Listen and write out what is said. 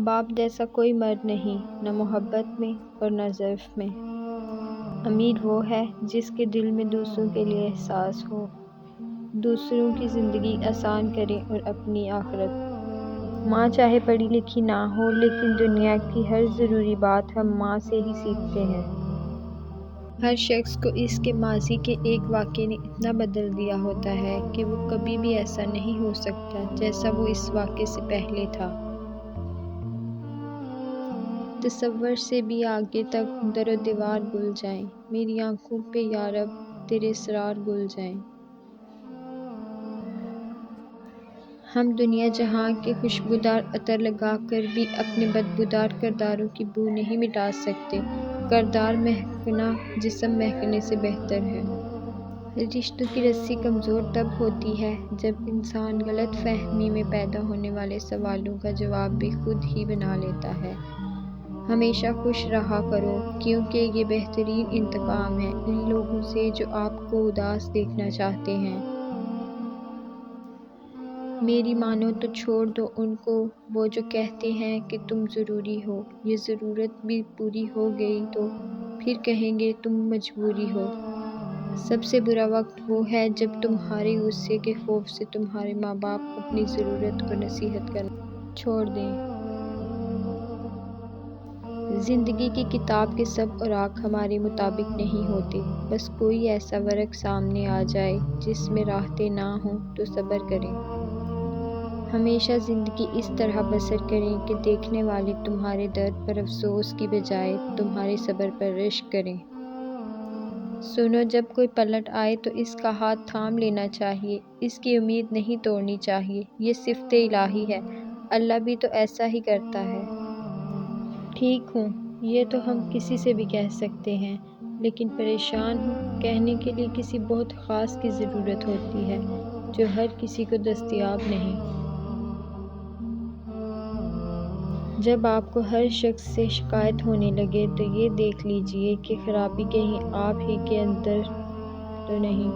باپ جیسا کوئی مرد نہیں، نہ محبت میں اور نہ ظرف میں۔ امیر وہ ہے جس کے دل میں دوسروں کے لیے احساس ہو، دوسروں کی زندگی آسان کرے اور اپنی آخرت۔ ماں چاہے پڑھی لکھی نہ ہو، لیکن دنیا کی ہر ضروری بات ہم ماں سے ہی سیکھتے ہیں۔ ہر شخص کو اس کے ماضی کے ایک واقعے نے اتنا بدل دیا ہوتا ہے کہ وہ کبھی بھی ایسا نہیں ہو سکتا جیسا وہ اس واقعے سے پہلے تھا۔ تصور سے بھی آگے تک در و دیوار گل جائیں، میری آنکھوں پہ یا رب تیرے اسرار گل جائیں۔ ہم دنیا جہاں کے خوشبودار عطر لگا کر بھی اپنے بدبودار کرداروں کی بو نہیں مٹا سکتے۔ کردار مہکنا جسم مہکنے سے بہتر ہے۔ رشتوں کی رسی کمزور تب ہوتی ہے جب انسان غلط فہمی میں پیدا ہونے والے سوالوں کا جواب بھی خود ہی بنا لیتا ہے۔ ہمیشہ خوش رہا کرو، کیونکہ یہ بہترین انتقام ہے ان لوگوں سے جو آپ کو اداس دیکھنا چاہتے ہیں۔ میری مانو تو چھوڑ دو ان کو، وہ جو کہتے ہیں کہ تم ضروری ہو۔ یہ ضرورت بھی پوری ہو گئی تو پھر کہیں گے تم مجبوری ہو۔ سب سے برا وقت وہ ہے جب تمہارے غصے کے خوف سے تمہارے ماں باپ اپنی ضرورت اور نصیحت کرنا چھوڑ دیں۔ زندگی کی کتاب کے سب اوراق ہمارے مطابق نہیں ہوتے، بس کوئی ایسا ورق سامنے آ جائے جس میں راحتیں نہ ہوں تو صبر کریں۔ ہمیشہ زندگی اس طرح بسر کریں کہ دیکھنے والے تمہارے درد پر افسوس کی بجائے تمہارے صبر پر رشک کریں۔ سنو، جب کوئی پلٹ آئے تو اس کا ہاتھ تھام لینا چاہیے، اس کی امید نہیں توڑنی چاہیے۔ یہ صفت الہی ہے، اللہ بھی تو ایسا ہی کرتا ہے۔ ٹھیک ہوں، یہ تو ہم کسی سے بھی کہہ سکتے ہیں، لیکن پریشان ہوں کہنے کے لیے کسی بہت خاص کی ضرورت ہوتی ہے جو ہر کسی کو دستیاب نہیں۔ جب آپ کو ہر شخص سے شکایت ہونے لگے تو یہ دیکھ لیجیے کہ خرابی کہیں آپ ہی کے اندر تو نہیں۔